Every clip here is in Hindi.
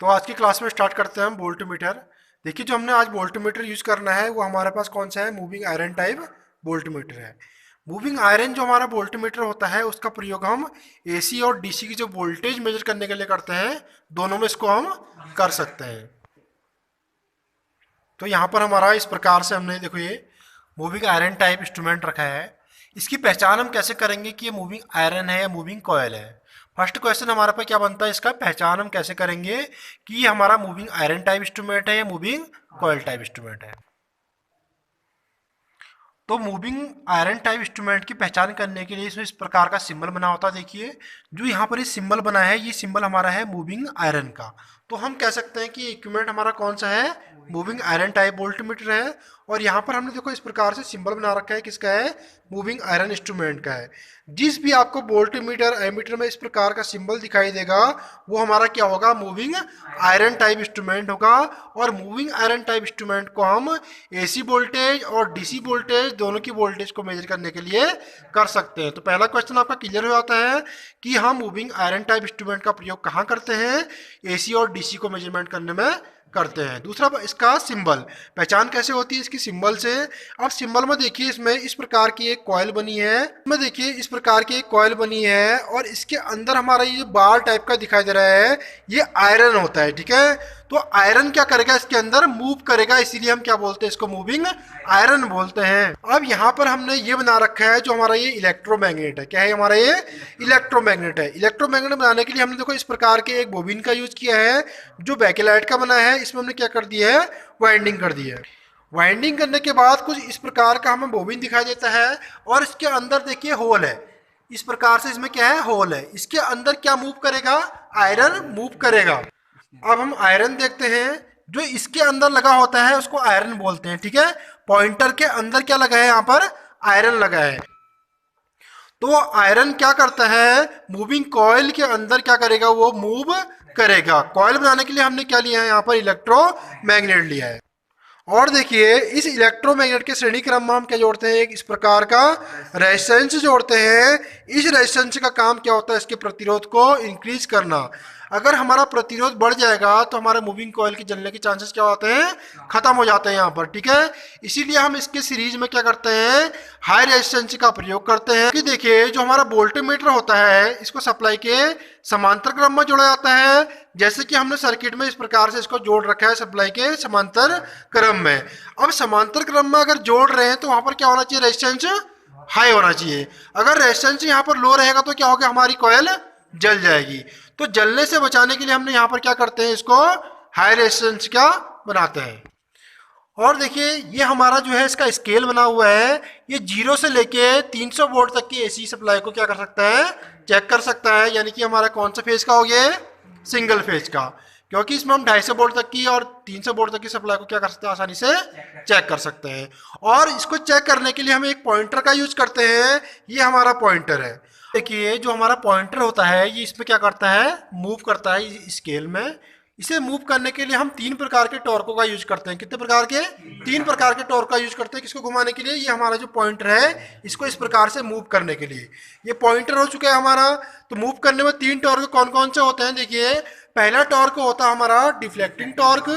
तो आज की क्लास में स्टार्ट करते हैं हम वोल्टमीटर। देखिए, जो हमने आज वोल्टमीटर यूज करना है वो हमारे पास कौन सा है, मूविंग आयरन टाइप वोल्टमीटर है। मूविंग आयरन जो हमारा वोल्टमीटर होता है उसका प्रयोग हम एसी और डीसी की जो वोल्टेज मेजर करने के लिए करते हैं, दोनों में इसको हम कर सकते हैं। तो यहाँ पर हमारा इस प्रकार से हमने देखो ये मूविंग आयरन टाइप इंस्ट्रूमेंट रखा है। इसकी पहचान हम कैसे करेंगे कि ये मूविंग आयरन है या मूविंग कॉयल है। फर्स्ट क्वेश्चन हमारे पास क्या बनता है, इसका पहचान हम कैसे करेंगे कि ये हमारा मूविंग आयरन टाइप इंस्ट्रूमेंट है या मूविंग कॉयल टाइप इंस्ट्रूमेंट है। तो मूविंग आयरन टाइप इंस्ट्रूमेंट की पहचान करने के लिए इसमें इस प्रकार का सिंबल बना होता है। देखिए, जो यहाँ पर ये सिंबल बना है, ये सिंबल हमारा है मूविंग आयरन का। तो हम कह सकते हैं कि इक्विपमेंट हमारा कौन सा है, मूविंग आयरन टाइप वोल्टमीटर है। और यहाँ पर हमने देखो इस प्रकार से सिंबल बना रखा है, किसका है, मूविंग आयरन इंस्ट्रूमेंट का है। जिस भी आपको वोल्टमीटर एमीटर में इस प्रकार का सिंबल दिखाई देगा वो हमारा क्या होगा, मूविंग आयरन टाइप इंस्ट्रूमेंट होगा। और मूविंग आयरन टाइप इंस्ट्रूमेंट को हम एसी वोल्टेज और डीसी वोल्टेज दोनों की वोल्टेज को मेजर करने के लिए कर सकते हैं। तो पहला क्वेश्चन आपका क्लियर हो जाता है कि हम मूविंग आयरन टाइप इंस्ट्रूमेंट का प्रयोग कहाँ करते हैं, एसी और डीसी को मेजरमेंट करने में करते हैं। दूसरा, इसका सिंबल पहचान कैसे होती है इसकी सिंबल से। अब सिंबल में देखिए, इसमें इस प्रकार की एक कॉइल बनी है, इसमें देखिए इस प्रकार की एक कॉइल बनी है और इसके अंदर हमारा ये बार टाइप का दिखाई दे रहा है, ये आयरन होता है। ठीक है, तो आयरन क्या करेगा, इसके अंदर मूव करेगा, इसीलिए हम क्या बोलते हैं, इसको मूविंग आयरन बोलते हैं। अब यहाँ पर हमने ये बना रखा है जो हमारा ये इलेक्ट्रोमैग्नेट है। क्या है हमारा ये, इलेक्ट्रोमैग्नेट है। इलेक्ट्रोमैग्नेट बनाने के लिए हमने देखो इस प्रकार के एक बोबिन का यूज किया है जो बैकेलाइट का बना है। इसमें हमने क्या कर दिया है, वाइंडिंग कर दी है। वाइंडिंग करने के बाद कुछ इस प्रकार का हमें बोबिन दिखाई देता है और इसके अंदर देखिए होल है। इस प्रकार से इसमें क्या है, होल है। इसके अंदर क्या मूव करेगा, आयरन मूव करेगा। अब हम आयरन देखते हैं, जो इसके अंदर लगा होता है उसको आयरन बोलते हैं। ठीक है, पॉइंटर के अंदर क्या लगा है, यहाँ पर आयरन लगा है। तो आयरन क्या करता है, मूविंग कॉइल के अंदर क्या करेगा, वो मूव करेगा। कॉइल बनाने के लिए हमने क्या लिया है, यहाँ पर इलेक्ट्रोमैग्नेट लिया है। और देखिए, इस इलेक्ट्रोमैग्नेट के श्रेणी क्रम में हम क्या जोड़ते हैं, एक इस प्रकार का रेजिस्टेंस जोड़ते हैं। इस रेजिस्टेंस का काम क्या होता है, इसके प्रतिरोध को इंक्रीज करना। अगर हमारा प्रतिरोध बढ़ जाएगा तो हमारे मूविंग कॉइल के जलने के चांसेस क्या होते हैं, खत्म हो जाते हैं यहाँ पर। ठीक है, इसीलिए हम इसके सीरीज में क्या करते हैं, हाई रेजिस्टेंस का प्रयोग करते हैं। कि देखिए, जो हमारा वोल्टमीटर होता है इसको सप्लाई के समांतर क्रम में जोड़ा जाता है। जैसे कि हमने सर्किट में इस प्रकार से इसको जोड़ रखा है सप्लाई के समांतर क्रम में। अब समांतर क्रम में अगर जोड़ रहे हैं तो वहां पर क्या होना चाहिए, रेजिस्टेंस हाई होना चाहिए। अगर रेजिस्टेंस यहाँ पर लो रहेगा तो क्या होगा, हमारी कॉइल जल जाएगी। तो जलने से बचाने के लिए हमने यहाँ पर क्या करते हैं, इसको हाई रेजिस्टेंस का बनाते हैं। और देखिए, ये हमारा जो है इसका स्केल बना हुआ है, ये 0 से लेके 300 वोल्ट तक की एसी सप्लाई को क्या कर सकता है, चेक कर सकता है। यानी कि हमारा कौन सा फेज का हो गया, सिंगल फेज का, क्योंकि इसमें हम 250 वोल्ट तक की और 300 वोल्ट तक की सप्लाई को क्या कर सकते हैं, आसानी से चेक कर सकते हैं। और इसको चेक करने के लिए हम एक पॉइंटर का यूज करते हैं। ये हमारा पॉइंटर है। देखिए, जो हमारा पॉइंटर होता है ये इसमें क्या करता है, मूव करता है स्केल में। इसे मूव करने के लिए हम 3 प्रकार के टॉर्कों का यूज करते हैं। कितने प्रकार के, 3 प्रकार के टॉर्क का यूज करते हैं। किसको घुमाने के लिए, ये हमारा जो पॉइंटर है इसको इस प्रकार से मूव करने के लिए। ये पॉइंटर हो चुका है हमारा। तो मूव करने में 3 टॉर्क कौन कौन से होते हैं, देखिए, पहला टॉर्क होता है हमारा डिफ्लेक्टिंग टॉर्क,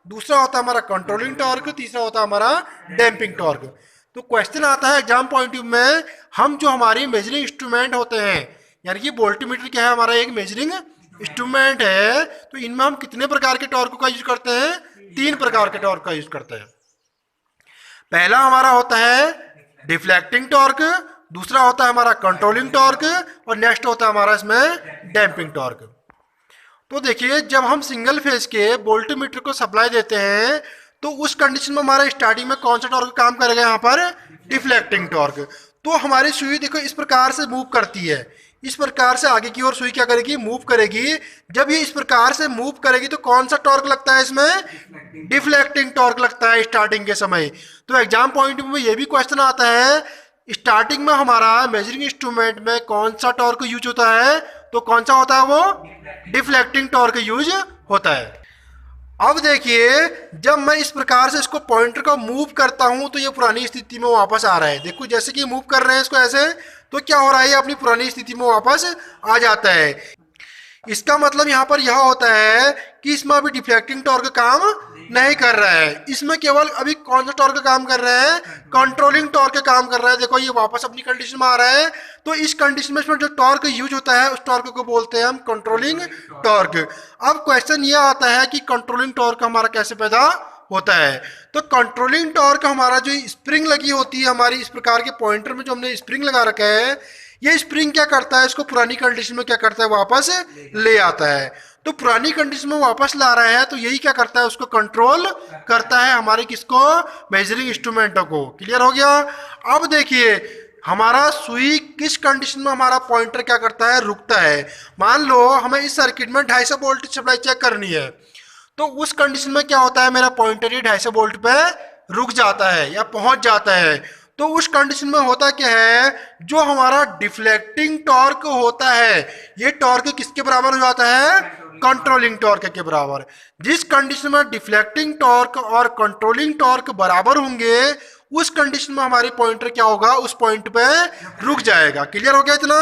दूसरा होता है हमारा कंट्रोलिंग टॉर्क, तीसरा होता है हमारा डैम्पिंग टॉर्क। तो क्वेश्चन आता है एग्जाम पॉइंट ऑफ व्यू में, हम जो हमारी मेजरिंग इंस्ट्रूमेंट होते हैं, यानी कि वोल्टमीटर क्या है, हमारा एक मेजरिंग इंस्ट्रूमेंट है, तो इनमें हम कितने प्रकार के टॉर्क का यूज करते हैं, 3 प्रकार के टॉर्क का यूज करते हैं। पहला हमारा होता है डिफ्लेक्टिंग टॉर्क, दूसरा होता है हमारा कंट्रोलिंग टॉर्क और नेक्स्ट होता है हमारा इसमें डैम्पिंग टॉर्क। तो देखिए, जब हम सिंगल फेज के वोल्टमीटर को सप्लाई देते हैं तो उस कंडीशन में हमारा स्टार्टिंग में कौन सा टॉर्क काम करेगा, यहाँ पर डिफ्लेक्टिंग टॉर्क। तो हमारी सुई देखो इस प्रकार से मूव करती है, इस प्रकार से आगे की ओर सुई क्या करेगी, मूव करेगी। जब ये इस प्रकार से मूव करेगी तो कौन सा टॉर्क लगता है इसमें, डिफ्लेक्टिंग टॉर्क लगता है स्टार्टिंग के समय। तो एग्जाम पॉइंट में ये भी क्वेश्चन आता है, स्टार्टिंग में हमारा मेजरिंग इंस्ट्रूमेंट में कौन सा टॉर्क यूज होता है, तो कौन सा होता है, वो डिफ्लेक्टिंग टॉर्क यूज होता है। अब देखिए, जब मैं इस प्रकार से इसको पॉइंटर को मूव करता हूं तो ये पुरानी स्थिति में वापस आ रहा है। देखो, जैसे कि मूव कर रहे हैं इसको ऐसे, तो क्या हो रहा है, ये अपनी पुरानी स्थिति में वापस आ जाता है। इसका मतलब यहाँ पर यह होता है कि इसमें अभी डिफ्लेक्टिंग टॉर्क काम नहीं कर रहा है, इसमें केवल अभी कौन सा टॉर्क काम कर रहा है, कंट्रोलिंग टॉर्क काम कर रहा है। देखो ये वापस अपनी कंडीशन में आ रहा है, तो इस कंडीशन में इसमें जो टॉर्क यूज होता है उस टॉर्क को बोलते हैं हम कंट्रोलिंग टॉर्क। अब क्वेश्चन ये आता है कि कंट्रोलिंग टॉर्क हमारा कैसे पैदा होता है। तो कंट्रोलिंग टॉर्क हमारा जो स्प्रिंग लगी होती है हमारी इस प्रकार के पॉइंटर में जो हमने स्प्रिंग लगा रखा है, ये स्प्रिंग क्या करता है, इसको पुरानी कंडीशन में क्या करता है, वापस ले आता है। तो पुरानी कंडीशन में वापस ला रहा है, तो यही क्या करता है, उसको कंट्रोल करता है हमारे किसको, मेजरिंग इंस्ट्रूमेंटों को। क्लियर हो गया। अब देखिए हमारा सुई किस कंडीशन में हमारा पॉइंटर क्या करता है, रुकता है। मान लो हमें इस सर्किट में 250 वोल्ट सप्लाई चेक करनी है, तो उस कंडीशन में क्या होता है, मेरा पॉइंटर ही 250 वोल्ट पे रुक जाता है या पहुंच जाता है। तो उस कंडीशन में होता क्या है, जो हमारा डिफ्लेक्टिंग टॉर्क होता है, ये टॉर्क किसके बराबर हो जाता है, कंट्रोलिंग टॉर्क के बराबर। जिस कंडीशन में डिफ्लेक्टिंग टॉर्क और कंट्रोलिंग टॉर्क बराबर होंगे, उस कंडीशन में हमारी पॉइंटर क्या होगा, उस पॉइंट पे रुक जाएगा। क्लियर हो गया इतना।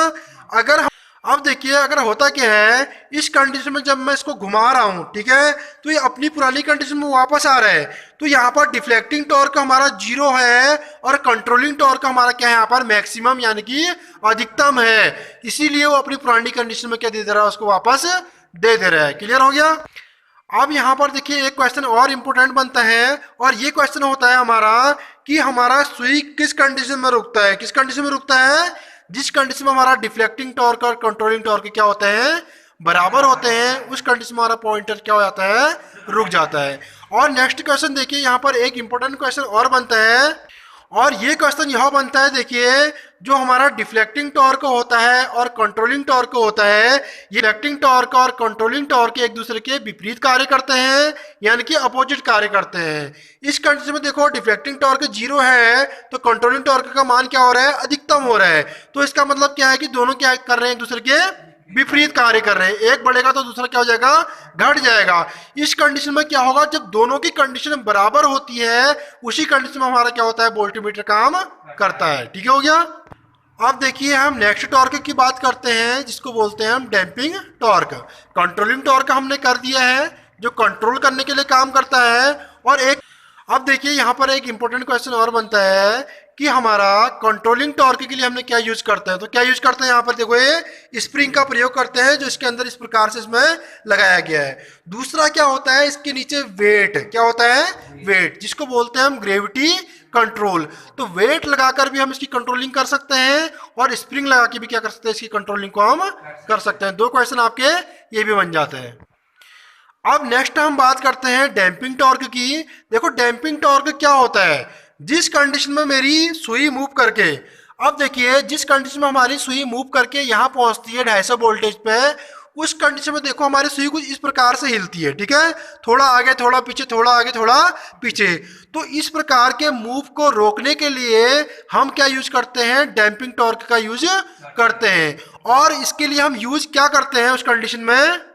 अगर अब देखिए अगर होता क्या है, इस कंडीशन में जब मैं इसको घुमा रहा हूं, ठीक है, तो ये अपनी पुरानी कंडीशन में वापस आ रहा है, तो यहाँ पर डिफ्लेक्टिंग टॉर्क हमारा 0 है और कंट्रोलिंग टॉर्क हमारा क्या है, यहाँ पर मैक्सिमम यानी कि अधिकतम है। इसीलिए वो अपनी पुरानी कंडीशन में क्या दे रहा है, उसको वापस दे रहा है। क्लियर हो गया। अब यहाँ पर देखिए एक क्वेश्चन और इम्पोर्टेंट बनता है, और ये क्वेश्चन होता है हमारा कि हमारा सुई किस कंडीशन में रुकता है, किस कंडीशन में रुकता है, जिस कंडीशन में हमारा डिफ्लेक्टिंग टॉर्क और कंट्रोलिंग टॉर्क क्या होते हैं, बराबर होते हैं, उस कंडीशन में हमारा पॉइंटर क्या हो जाता है, रुक जाता है। और नेक्स्ट क्वेश्चन देखिए यहाँ पर एक इंपॉर्टेंट क्वेश्चन और बनता है, और ये क्वेश्चन यह बनता है, देखिए जो हमारा डिफ्लेक्टिंग टॉर्क होता है और कंट्रोलिंग टॉर्क होता है, ये डिफ्लेक्टिंग टॉर्क और कंट्रोलिंग टॉर्क एक दूसरे के विपरीत कार्य करते हैं, यानी कि अपोजिट कार्य करते हैं। इस कंडीशन में देखो डिफ्लेक्टिंग टॉर्क 0 है, तो कंट्रोलिंग टॉर्क का मान क्या हो रहा है, अधिकतम हो रहा है। तो इसका मतलब क्या है कि दोनों क्या कर रहे हैं, एक दूसरे के विपरीत कार्य कर रहे हैं, एक बढ़ेगा तो दूसरा क्या हो जाएगा, घट जाएगा। इस कंडीशन में क्या होगा, जब दोनों की कंडीशन बराबर होती है, उसी कंडीशन में हमारा क्या होता है, वोल्टमीटर काम करता है। ठीक है, हो गया। अब देखिए हम नेक्स्ट टॉर्क की बात करते हैं, जिसको बोलते हैं हम डैम्पिंग टॉर्क। कंट्रोलिंग टॉर्क हमने कर दिया है, जो कंट्रोल करने के लिए काम करता है। और एक अब देखिए यहाँ पर एक इंपॉर्टेंट क्वेश्चन और बनता है कि हमारा कंट्रोलिंग टॉर्क के लिए हमने क्या यूज करते हैं। तो क्या यूज करते हैं, यहाँ पर देखो ये स्प्रिंग का प्रयोग करते हैं, जो इसके अंदर इस प्रकार से इसमें लगाया गया है। दूसरा क्या होता है, इसके नीचे वेट, क्या होता है, वेट, जिसको बोलते हैं हम ग्रेविटी कंट्रोल। तो वेट लगाकर भी हम इसकी कंट्रोलिंग कर सकते हैं, और स्प्रिंग लगा के भी क्या कर सकते हैं, इसकी कंट्रोलिंग को हम कर सकते हैं। 2 क्वेश्चन आपके ये भी बन जाते हैं। अब नेक्स्ट हम बात करते हैं डैम्पिंग टॉर्क की। देखो डैम्पिंग टॉर्क क्या होता है, जिस कंडीशन में मेरी सुई मूव करके, अब देखिए जिस कंडीशन में हमारी सुई मूव करके यहाँ पहुँचती है 250 वोल्टेज पे, उस कंडीशन में देखो हमारी सुई कुछ इस प्रकार से हिलती है, ठीक है, थोड़ा आगे थोड़ा पीछे, थोड़ा आगे थोड़ा पीछे। तो इस प्रकार के मूव को रोकने के लिए हम क्या यूज करते हैं, डैम्पिंग टॉर्क का यूज करते हैं। और इसके लिए हम यूज क्या करते हैं उस कंडीशन में,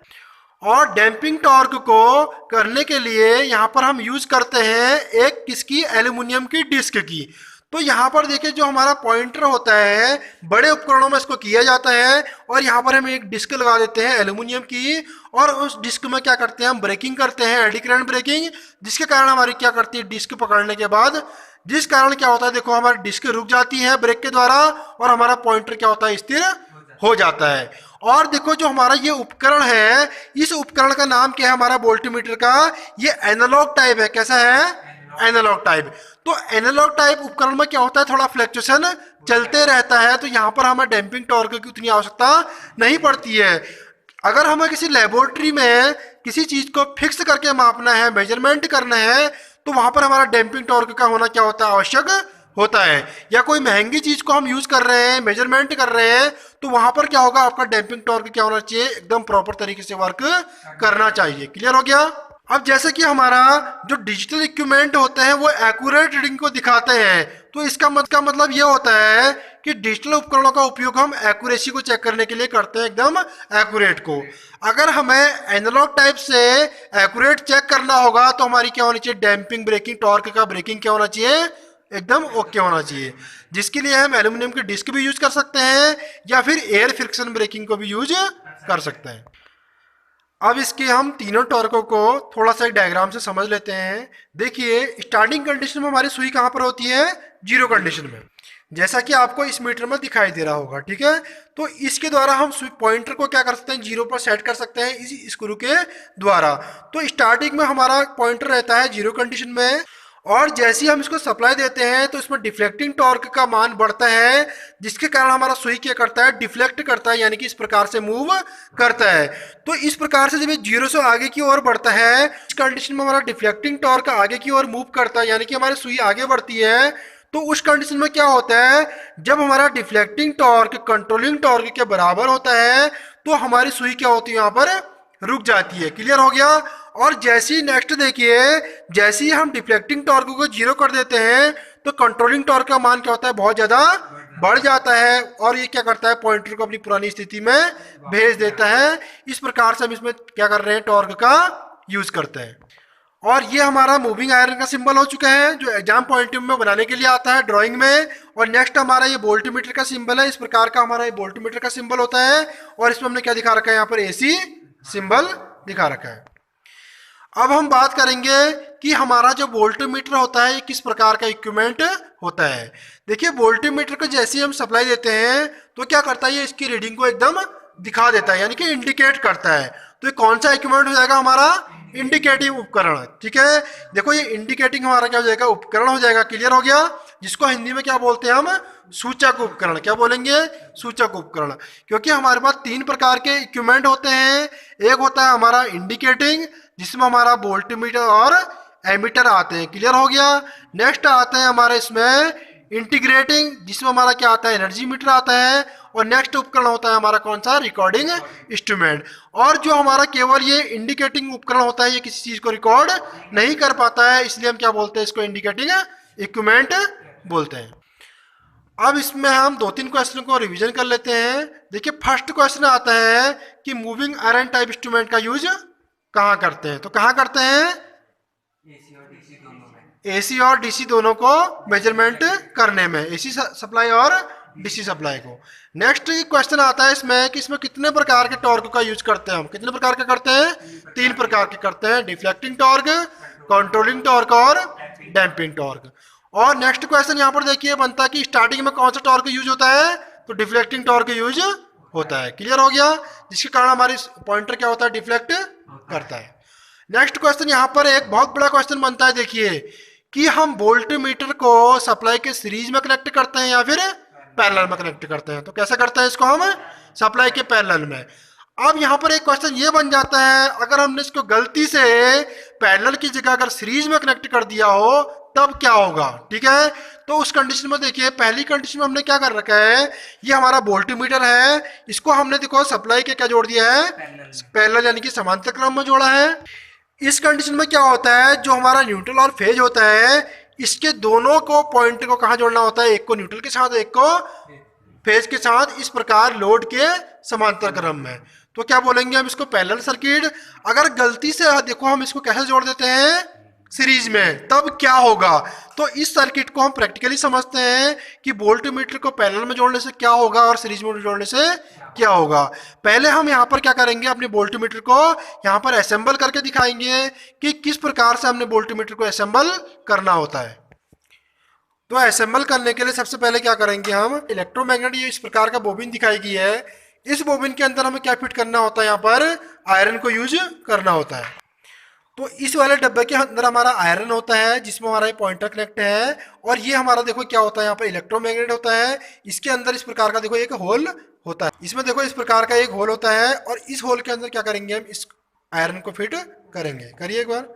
और डैम्पिंग टॉर्क को करने के लिए यहाँ पर हम यूज करते हैं एक किसकी, एल्युमिनियम की डिस्क की। तो यहाँ पर देखिए जो हमारा पॉइंटर होता है, बड़े उपकरणों में इसको किया जाता है, और यहाँ पर हम एक डिस्क लगा देते हैं एल्युमिनियम की, और उस डिस्क में क्या करते हैं, हम ब्रेकिंग करते हैं, एडी करंट ब्रेकिंग, जिसके कारण हमारी क्या करती है, डिस्क पकड़ने के बाद, जिस कारण क्या होता है, देखो हमारी डिस्क रुक जाती है ब्रेक के द्वारा, और हमारा पॉइंटर क्या होता है, स्थिर हो जाता है। और देखो जो हमारा ये उपकरण है, इस उपकरण का नाम क्या है, हमारा वोल्टमीटर का, ये एनालॉग टाइप है। कैसा है, एनालॉग टाइप। तो एनालॉग टाइप उपकरण में क्या होता है, थोड़ा फ्लक्चुएशन चलते रहता है, तो यहाँ पर हमें डैम्पिंग टॉर्क की उतनी आवश्यकता नहीं पड़ती है। अगर हमें किसी लेबोरेटरी में किसी चीज को फिक्स करके मापना है, मेजरमेंट करना है, तो वहां पर हमारा डैम्पिंग टॉर्क का होना क्या होता है, आवश्यक होता है। या कोई महंगी चीज को हम यूज कर रहे हैं, मेजरमेंट कर रहे हैं, तो वहां पर क्या होगा, आपका डैम्पिंग टॉर्क क्या होना चाहिए, एकदम प्रॉपर तरीके से वर्क करना चाहिए। क्लियर हो गया। अब जैसे कि हमारा जो डिजिटल इक्विपमेंट होते हैं वो एक्यूरेट रीडिंग को दिखाते हैं, तो इसका मतलब ये होता है कि डिजिटल उपकरणों का उपयोग हम एक्यूरेसी को चेक करने के लिए करते हैं, एकदम एक्यूरेट को। अगर हमें एनालॉग टाइप से एक्यूरेट चेक करना होगा, तो हमारी क्या होनी चाहिए, डैम्पिंग ब्रेकिंग टॉर्क का ब्रेकिंग क्या होना चाहिए, एकदम ओके होना चाहिए। जिसके लिए हम एल्यूमिनियम की डिस्क भी यूज कर सकते हैं, या फिर एयर फ्रिक्शन ब्रेकिंग को भी यूज कर सकते हैं। अब इसके हम तीनों टॉर्कों को थोड़ा सा एक डायग्राम से समझ लेते हैं। देखिए स्टार्टिंग कंडीशन में हमारी सुई कहाँ पर होती है, जीरो कंडीशन में, जैसा कि आपको इस मीटर में दिखाई दे रहा होगा, ठीक है। तो इसके द्वारा हम सुई पॉइंटर को क्या कर सकते हैं, जीरो पर सेट कर सकते हैं इस स्क्रू के द्वारा। तो स्टार्टिंग में हमारा पॉइंटर रहता है जीरो कंडीशन में, और जैसे ही हम इसको सप्लाई देते हैं तो इसमें डिफ्लेक्टिंग टॉर्क का मान बढ़ता है, जिसके कारण हमारा सुई क्या करता है, डिफ्लेक्ट करता है, यानी कि इस प्रकार से मूव करता है। तो इस प्रकार से जब ये जीरो से आगे की ओर बढ़ता है, इस कंडीशन में हमारा डिफ्लेक्टिंग टॉर्क आगे की ओर मूव करता है, यानी कि हमारी सुई आगे बढ़ती है। तो उस कंडीशन में क्या होता है, जब हमारा डिफ्लेक्टिंग टॉर्क कंट्रोलिंग टॉर्क के बराबर होता है तो हमारी सुई क्या होती है, यहाँ पर रुक जाती है। क्लियर हो गया। और जैसे ही नेक्स्ट देखिए, जैसे ही हम डिफ्लेक्टिंग टॉर्क को जीरो कर देते हैं तो कंट्रोलिंग टॉर्क का मान क्या होता है, बहुत ज्यादा बढ़ जाता है, और ये क्या करता है, पॉइंटर को अपनी पुरानी स्थिति में भेज देता है। इस प्रकार से हम इसमें क्या कर रहे हैं, टॉर्क का यूज करते हैं। और ये हमारा मूविंग आयरन का सिंबल हो चुका है, जो एग्जाम पॉइंट में बनाने के लिए आता है ड्राइंग में। और नेक्स्ट हमारा ये वोल्टमीटर का सिंबल है, इस प्रकार का हमारा ये वोल्टमीटर का सिंबल होता है, और इसमें हमने क्या दिखा रखा है, यहाँ पर एसी सिंबल दिखा रखा है। अब हम बात करेंगे कि हमारा जो वोल्टमीटर होता है ये किस प्रकार का इक्विपमेंट होता है। देखिए वोल्टमीटर को जैसे ही हम सप्लाई देते हैं तो क्या करता है, ये इसकी रीडिंग को एकदम दिखा देता है, यानी कि इंडिकेट करता है। तो ये कौन सा इक्विपमेंट हो जाएगा, हमारा इंडिकेटिव उपकरण। ठीक है, देखो ये इंडिकेटिंग हमारा क्या हो जाएगा, उपकरण हो जाएगा। क्लियर हो गया। जिसको हिंदी में क्या बोलते हैं हम, सूचक उपकरण। क्या बोलेंगे, सूचक उपकरण। क्योंकि हमारे पास तीन प्रकार के इक्विपमेंट होते हैं। एक होता है हमारा इंडिकेटिंग, जिसमें हमारा वोल्टमीटर और एमीटर आते हैं। क्लियर हो गया। नेक्स्ट आता है हमारे इसमें इंटीग्रेटिंग, जिसमें हमारा क्या आता है, एनर्जी मीटर आता है। और नेक्स्ट उपकरण होता है हमारा कौन सा, रिकॉर्डिंग इंस्ट्रूमेंट। और जो हमारा केवल ये इंडिकेटिंग उपकरण होता है, ये किसी चीज को रिकॉर्ड नहीं कर पाता है, इसलिए हम क्या बोलते हैं, इसको इंडिकेटिंग इक्विपमेंट बोलते हैं। अब इसमें हम दो तीन क्वेश्चन को रिवीजन कर लेते हैं। देखिए फर्स्ट क्वेश्चन आता है कि मूविंग आयरन टाइप इंस्ट्रूमेंट का यूज कहाँ करते हैं। तो कहाँ करते हैं, एसी और डीसी दोनों को मेजरमेंट करने में, एसी सप्लाई और डीसी सप्लाई को। नेक्स्ट क्वेश्चन आता है इसमें कि इसमें कितने प्रकार के टॉर्क का यूज करते हैं हम। कितने प्रकार के करते हैं, तीन प्रकार के करते हैं, डिफ्लेक्टिंग टॉर्क, कंट्रोलिंग टॉर्क और डैम्पिंग टॉर्क। और नेक्स्ट क्वेश्चन यहाँ पर देखिए बनता है कि स्टार्टिंग में कौन सा टॉर्क यूज होता है, तो डिफ्लेक्टिंग टॉर्क यूज होता है। क्लियर हो गया। जिसके कारण हमारी पॉइंटर क्या होता है, डिफ्लेक्ट करता है। नेक्स्ट क्वेश्चन यहाँ पर एक बहुत बड़ा क्वेश्चन बनता है, देखिए कि हम वोल्टमीटर को सप्लाई के सीरीज में कनेक्ट करते हैं या फिर पैरेलल में कनेक्ट करते हैं। तो कैसे करते हैं इसको हम, सप्लाई के पैरेलल में। अब यहाँ पर एक क्वेश्चन ये बन जाता है, अगर हमने इसको गलती से पैरेलल की जगह अगर सीरीज में कनेक्ट कर दिया हो तब क्या होगा। ठीक है, तो उस कंडीशन में देखिए, पहली कंडीशन में हमने क्या कर रखा है, ये हमारा वोल्टमीटर है, इसको हमने देखो सप्लाई के क्या जोड़ दिया है, पैरेलल यानी कि समांतर क्रम में जोड़ा है। इस कंडीशन में क्या होता है, जो हमारा न्यूट्रल और फेज होता है, इसके दोनों को पॉइंट को कहाँ जोड़ना होता है, एक को न्यूट्रल के साथ, एक को फेज के साथ, इस प्रकार लोड के समांतर क्रम में। तो क्या बोलेंगे हम इसको, पैरेलल सर्किट। अगर गलती से देखो हम इसको कैसे जोड़ देते हैं, सीरीज में, तब क्या होगा। तो इस सर्किट को हम प्रैक्टिकली समझते हैं कि वोल्टमीटर को पैरेलल में जोड़ने से क्या होगा और सीरीज में जोड़ने से क्या होगा। पहले हम यहाँ पर क्या करेंगे, अपने वोल्टमीटर को यहाँ पर असेंबल करके दिखाएंगे कि किस प्रकार से हमने वोल्टमीटर को असेंबल करना होता है। तो असेंबल करने के लिए सबसे पहले क्या करेंगे, हम इलेक्ट्रोमैग्नेट, ये इस प्रकार का बोबिन दिखाई गई है, इस बोबिन के अंदर हमें क्या फिट करना होता है, यहाँ पर आयरन को यूज करना होता है। तो इस वाले डब्बे के अंदर हमारा आयरन होता है, जिसमें हमारा पॉइंटर कनेक्ट है, और ये हमारा देखो क्या होता है, यहाँ पर इलेक्ट्रोमैग्नेट होता है। इसके अंदर इस प्रकार का देखो एक होल होता है, इसमें देखो इस प्रकार का एक होल होता है, और इस होल के अंदर क्या करेंगे, हम इस आयरन को फिट करेंगे। करिए एक बार।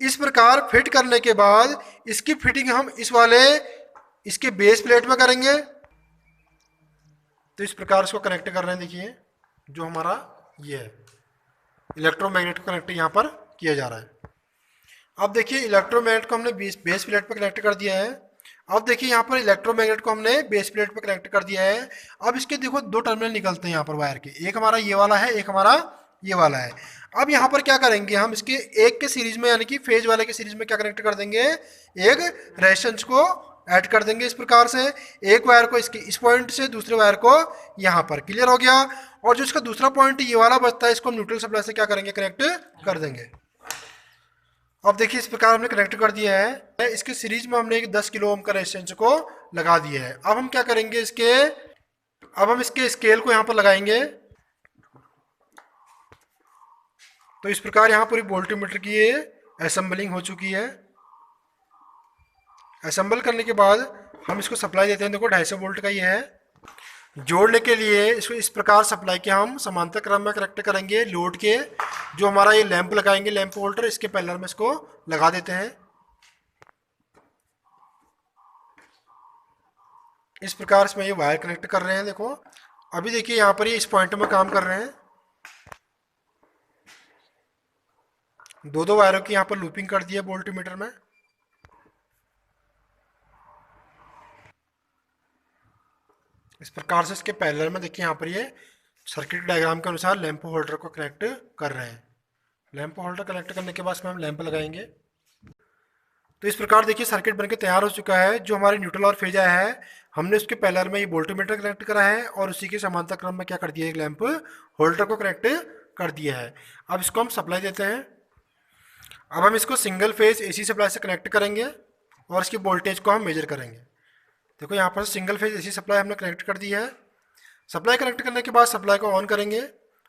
इस प्रकार फिट करने के बाद इसकी फिटिंग हम इस वाले इसके बेस प्लेट में करेंगे। तो इस प्रकार इसको कनेक्ट कर रहे हैं, देखिए जो हमारा ये है, इलेक्ट्रोमैग्नेट को कनेक्ट यहाँ पर किया जा रहा है। अब देखिए इलेक्ट्रोमैग्नेट को हमने बेस प्लेट पर कनेक्ट कर दिया है। अब देखिए यहाँ पर इलेक्ट्रोमैग्नेट को हमने बेस प्लेट पर कनेक्ट कर दिया है। अब इसके देखो दो टर्मिनल निकलते हैं यहाँ पर वायर के, एक हमारा ये वाला है, एक हमारा ये वाला है। अब यहाँ पर क्या करेंगे, हम इसके एक के सीरीज में यानी कि फेज वाले के सीरीज में क्या कनेक्ट कर देंगे, एक रेजिस्टेंस को ऐड कर देंगे इस प्रकार से, एक वायर को इसके इस पॉइंट से, दूसरे वायर को यहाँ पर। क्लियर हो गया। और जो इसका दूसरा पॉइंट ये वाला बचता है, इसको हम न्यूट्रल सप्लाई से क्या करेंगे, कनेक्ट कर देंगे। अब देखिए इस प्रकार हमने कनेक्ट कर दिया है। इसके सीरीज में हमने एक 10 किलो ओम का रेजिस्टेंस को लगा दिया है। अब हम क्या करेंगे, अब हम इसके स्केल को यहाँ पर लगाएंगे। तो इस प्रकार यहाँ पूरी वोल्टमीटर की ये असेंबलिंग हो चुकी है। असेंबल करने के बाद हम इसको सप्लाई देते हैं। देखो 250 वोल्ट का ये है। जोड़ने के लिए इसको इस प्रकार सप्लाई के हम समांतर क्रम में कनेक्ट करेंगे। लोड के जो हमारा ये लैंप लगाएंगे, लैंप होल्डर, इसके पैरेलल में इसको लगा देते हैं। इस प्रकार से ये वायर कनेक्ट कर रहे हैं। देखो अभी देखिए यहाँ पर ये इस पॉइंट में काम कर रहे हैं। दो वायरों की यहाँ पर लूपिंग कर दी है वोल्टमीटर में। इस प्रकार से इसके पैरेलल में देखिए यहाँ पर ये सर्किट डायग्राम के अनुसार लैंप होल्डर को कनेक्ट कर रहे हैं। लैंप होल्डर कनेक्ट करने के बाद इसमें हम लैंप लगाएंगे। तो इस प्रकार देखिए सर्किट बनके तैयार हो चुका है। जो हमारे न्यूट्रल और फेज आया है, हमने उसके पैरेलल में ये वोल्टमीटर कनेक्ट करा है और उसी के समांतर क्रम में क्या कर दिया है, एक लैंप होल्डर को कनेक्ट कर दिया है। अब इसको हम सप्लाई देते हैं। अब हम इसको सिंगल फेज एसी सप्लाई से कनेक्ट करेंगे और इसकी वोल्टेज को हम मेजर करेंगे। देखो यहाँ पर सिंगल फेज एसी सप्लाई हमने कनेक्ट कर दी है। सप्लाई कनेक्ट करने के बाद सप्लाई को ऑन करेंगे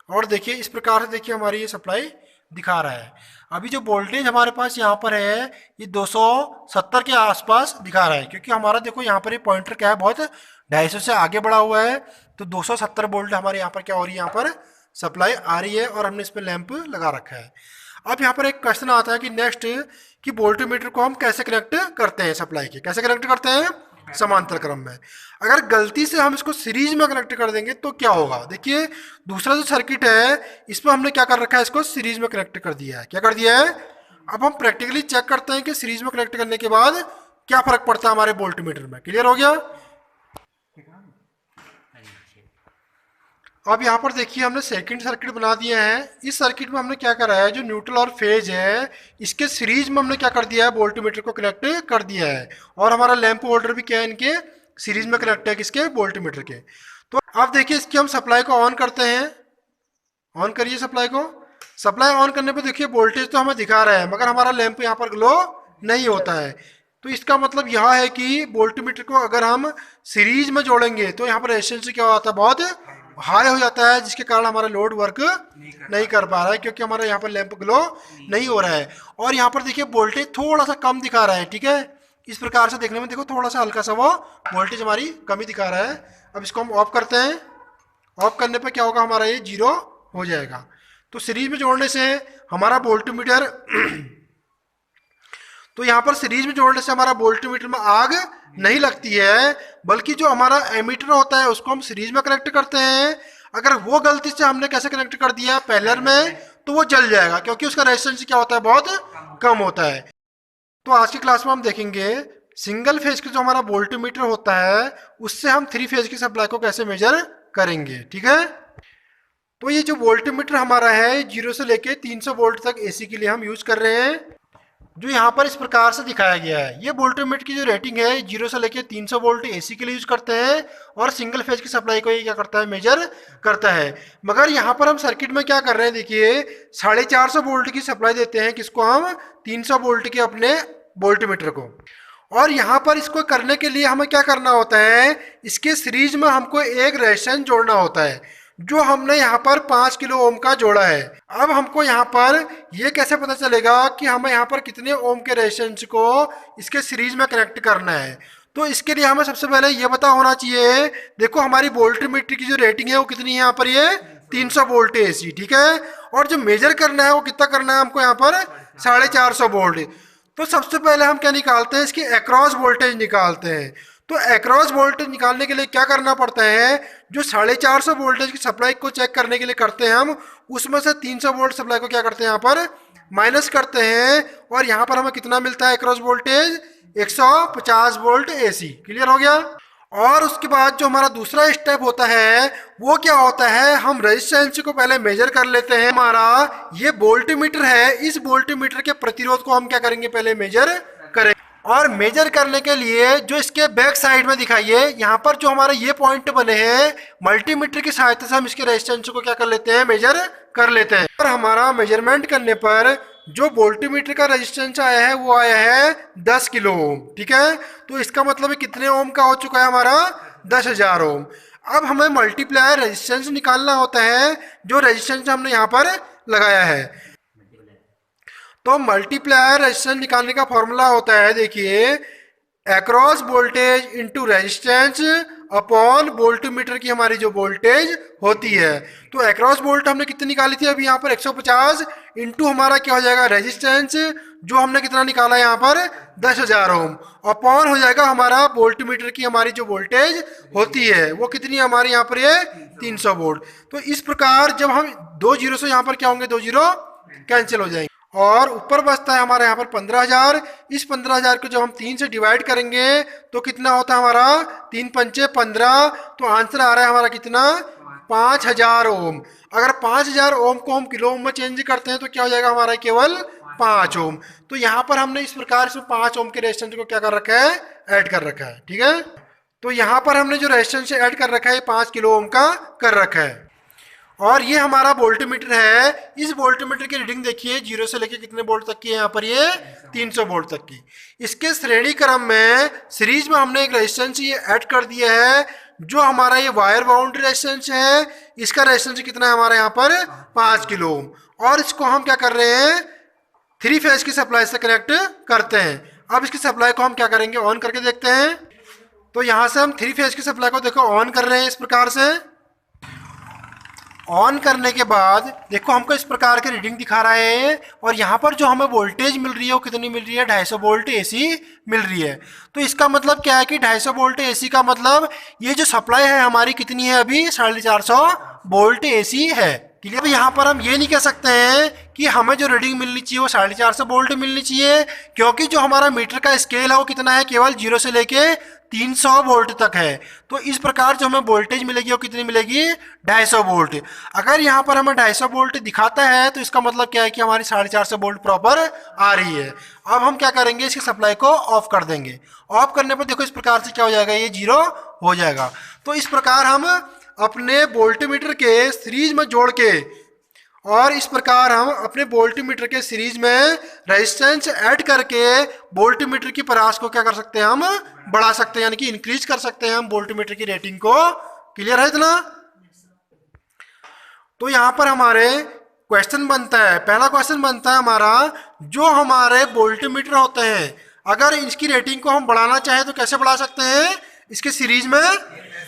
और देखिए इस प्रकार से देखिए हमारी ये सप्लाई दिखा रहा है। अभी जो वोल्टेज हमारे पास यहाँ पर है ये 270 के आसपास दिखा रहा है, क्योंकि हमारा देखो यहाँ पर ये पॉइंटर क्या है, बहुत 250 से आगे बढ़ा हुआ है। तो 270 वोल्ट हमारे यहाँ पर क्या हो रही है, यहाँ पर सप्लाई आ रही है और हमने इस पर लैंप लगा रखा है। अब यहाँ पर एक क्वेश्चन आता है कि नेक्स्ट कि वोल्टमीटर को हम कैसे कनेक्ट करते हैं, सप्लाई के कैसे कनेक्ट करते हैं, समांतर क्रम में। अगर गलती से हम इसको सीरीज में कनेक्ट कर देंगे तो क्या होगा। देखिए दूसरा जो सर्किट है इसमें हमने क्या कर रखा है, इसको सीरीज में कनेक्ट कर दिया है। क्या कर दिया है। अब हम प्रैक्टिकली चेक करते हैं कि सीरीज में कनेक्ट करने के बाद क्या फर्क पड़ता है हमारे वोल्टमीटर में। क्लियर हो गया। अब यहाँ पर देखिए हमने सेकंड सर्किट बना दिया है। इस सर्किट में हमने क्या करा है, जो न्यूट्रल और फेज है इसके सीरीज में हमने क्या कर दिया है, वोल्टमीटर को कनेक्ट कर दिया है। और हमारा लैंप होल्डर भी क्या है, इनके सीरीज में कनेक्ट है, किसके, वोल्टमीटर के। तो अब देखिए इसकी हम सप्लाई को ऑन करते हैं। ऑन करिए सप्लाई को। सप्लाई ऑन करने पर देखिए वोल्टेज तो हमें दिखा रहा है, मगर हमारा लैंप यहाँ पर ग्लो नहीं होता है। तो इसका मतलब यह है कि वोल्टमीटर को अगर हम सीरीज में जोड़ेंगे तो यहाँ पर रेजिस्टेंस क्या होता है, बहुत हाई हो जाता है, जिसके कारण हमारा लोड वर्क नहीं कर पा रहा है, क्योंकि हमारा यहाँ पर लैंप ग्लो नहीं हो रहा है। और यहाँ पर देखिए वोल्टेज थोड़ा सा कम दिखा रहा है। ठीक है, इस प्रकार से देखने में देखो थोड़ा सा हल्का सा वो वोल्टेज हमारी कमी दिखा रहा है। अब इसको हम ऑफ करते हैं। ऑफ करने पर क्या होगा, हमारा ये 0 हो जाएगा। तो सीरीज में जोड़ने से हमारा वोल्टमीटर तो यहाँ पर सीरीज में जोड़ने से हमारा वोल्टमीटर में आग नहीं लगती है, बल्कि जो हमारा एमीटर होता है उसको हम सीरीज में कनेक्ट करते हैं। अगर वो गलती से हमने कैसे कनेक्ट कर दिया पैरेलल में, तो वो जल जाएगा, क्योंकि उसका रेजिस्टेंस क्या होता है, बहुत कम होता है। तो आज की क्लास में हम देखेंगे सिंगल फेज का जो हमारा वोल्टमीटर होता है उससे हम 3 फेज की सप्लाई को कैसे मेजर करेंगे। ठीक है, तो ये जो वोल्टमीटर हमारा है 0 से लेके 300 वोल्ट तक एसी के लिए हम यूज कर रहे हैं, जो यहाँ पर इस प्रकार से दिखाया गया है। ये वोल्टमीटर की जो रेटिंग है 0 से लेके 300 वोल्ट एसी के लिए यूज करते हैं और सिंगल फेज की सप्लाई को ये क्या करता है, मेजर करता है। मगर यहाँ पर हम सर्किट में क्या कर रहे हैं, देखिए 450 वोल्ट की सप्लाई देते हैं, किसको, हम 300 वोल्ट के अपने वोल्टमीटर को। और यहाँ पर इसको करने के लिए हमें क्या करना होता है, इसके सीरीज में हमको एक रेजिस्टेंस जोड़ना होता है, जो हमने यहाँ पर 5 किलो ओम का जोड़ा है। अब हमको यहाँ पर ये कैसे पता चलेगा कि हमें यहाँ पर कितने ओम के रेजिस्टेंस को इसके सीरीज में कनेक्ट करना है। तो इसके लिए हमें सबसे पहले ये पता होना चाहिए, देखो हमारी वोल्टमीटर की जो रेटिंग है वो कितनी है, यहाँ पर ये 300 वोल्ट एसी। ठीक है, और जो मेजर करना है वो कितना करना है हमको, यहाँ पर 450 वोल्ट। तो सबसे पहले हम क्या निकालते हैं, इसकी अक्रॉस वोल्टेज निकालते हैं। तो अक्रॉस वोल्टेज निकालने के लिए क्या करना पड़ता है, जो 450 वोल्टेज की सप्लाई को चेक करने के लिए करते हैं हम, उसमें से 300 वोल्ट सप्लाई को क्या करते हैं, यहाँ पर माइनस करते हैं। और यहाँ पर हमें कितना मिलता है across voltage, 150 volt AC. Clear हो गया। और उसके बाद जो हमारा दूसरा स्टेप होता है वो क्या होता है, हम रेजिस्टेंस को पहले मेजर कर लेते हैं। हमारा ये वोल्टमीटर है, इस वोल्टमीटर के प्रतिरोध को हम क्या करेंगे, पहले मेजर करें। और मेजर करने के लिए जो इसके बैक साइड में दिखाइए, यहाँ पर जो हमारे ये पॉइंट बने हैं, मल्टीमीटर की सहायता से हम इसके रेजिस्टेंस को क्या कर लेते हैं, मेजर कर लेते हैं। और हमारा मेजरमेंट करने पर जो वोल्टमीटर का रेजिस्टेंस आया है वो आया है 10 किलो ओम। ठीक है, तो इसका मतलब है कितने ओम का हो चुका है हमारा, 10,000 ओम। अब हमें मल्टीप्लायर रेजिस्टेंस निकालना होता है, जो रेजिस्टेंस हमने यहाँ पर लगाया है। तो मल्टीप्लायर रेजिस्टेंस निकालने का फॉर्मूला होता है, देखिए, across voltage into resistance upon voltmeter की हमारी जो वोल्टेज होती है। तो अक्रॉस वोल्ट हमने कितनी निकाली थी, अभी यहाँ पर 150 इंटू हमारा क्या हो जाएगा, रेजिस्टेंस, जो हमने कितना निकाला यहाँ पर 10,000 ओम, अपॉन हो जाएगा हमारा वोल्टमीटर की हमारी जो वोल्टेज होती है वो कितनी हमारी यहाँ पर, ये 300 वोल्ट। तो इस प्रकार जब हम 2 जीरो से यहाँ पर क्या होंगे, 2 जीरो कैंसिल हो जाएंगे और ऊपर बचता है हमारे यहाँ पर 15,000। इस 15,000 को जब हम 3 से डिवाइड करेंगे तो कितना होता है हमारा, 3 पंचे 15, तो आंसर आ रहा है हमारा कितना, 5,000 ओम। अगर 5,000 ओम को हम किलो ओम में चेंज करते हैं तो क्या हो जाएगा हमारा, केवल 5 ओम। तो यहाँ पर हमने इस प्रकार से 5 ओम के रेजिस्टेंस को क्या कर रखा है, ऐड कर रखा है। ठीक है, तो यहाँ पर हमने जो रेजिस्टेंस ऐड कर रखा है 5 किलो ओम का कर रखा है। और ये हमारा वोल्टमीटर है। इस वोल्टमीटर की रीडिंग देखिए, 0 से लेके कितने वोल्ट तक की है यहाँ पर, ये 300 वोल्ट तक की। इसके श्रेणी क्रम में सीरीज में हमने एक रेजिस्टेंस ये ऐड कर दिया है, जो हमारा ये वायर बाउंड्री रेजिस्टेंस है। इसका रेजिस्टेंस कितना है हमारा यहाँ पर, 5 किलो ओम। और इसको हम क्या कर रहे हैं, 3 फेज की सप्लाई से कनेक्ट करते हैं। अब इसकी सप्लाई को हम क्या करेंगे, ऑन करके देखते हैं। तो यहाँ से हम 3 फेज की सप्लाई को देखो ऑन कर रहे हैं इस प्रकार से। ऑन करने के बाद देखो हमको इस प्रकार की रीडिंग दिखा रहा है, और यहाँ पर जो हमें वोल्टेज मिल रही है वो कितनी मिल रही है, 250 वोल्ट एसी मिल रही है। तो इसका मतलब क्या है कि 250 वोल्ट एसी का मतलब ये जो सप्लाई है हमारी कितनी है, अभी 450 वोल्ट एसी है। क्लियर। अब यहाँ पर हम ये नहीं कह सकते हैं कि हमें जो रीडिंग मिलनी चाहिए वो 450 वोल्ट मिलनी चाहिए, क्योंकि जो हमारा मीटर का स्केल है वो कितना है, केवल 0 से लेके 300 वोल्ट तक है। तो इस प्रकार जो हमें वोल्टेज मिलेगी वो कितनी मिलेगी, 250 वोल्ट। अगर यहाँ पर हमें 250 वोल्ट दिखाता है तो इसका मतलब क्या है कि हमारी 450 वोल्ट प्रॉपर आ रही है। अब हम क्या करेंगे, इसकी सप्लाई को ऑफ कर देंगे। ऑफ करने पर देखो इस प्रकार से क्या हो जाएगा, ये 0 हो जाएगा। तो इस प्रकार हम अपने वोल्टमीटर के सीरीज में जोड़ के, और इस प्रकार हम अपने वोल्टमीटर के सीरीज में रेजिस्टेंस ऐड करके वोल्टमीटर की परास को क्या कर सकते हैं, हम बढ़ा सकते हैं, यानी कि इंक्रीज कर सकते हैं हम वोल्टमीटर की रेटिंग को। क्लियर है इतना। तो यहाँ पर हमारे क्वेश्चन बनता है, पहला क्वेश्चन बनता है हमारा, जो हमारे वोल्टमीटर होते हैं अगर इसकी रेटिंग को हम बढ़ाना चाहें तो कैसे बढ़ा सकते हैं, इसके सीरीज में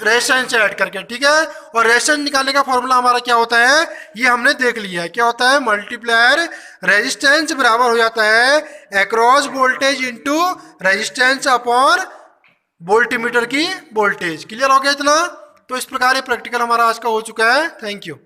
रेजिस्टेंस ऐड करके। ठीक है, और रेजिस्टेंस निकालने का फॉर्मूला हमारा क्या होता है, ये हमने देख लिया है। क्या होता है, मल्टीप्लायर रेजिस्टेंस बराबर हो जाता है across voltage into resistance upon voltmeter की वोल्टेज। क्लियर हो गया इतना। तो इस प्रकार ये प्रैक्टिकल हमारा आज का हो चुका है। Thank you.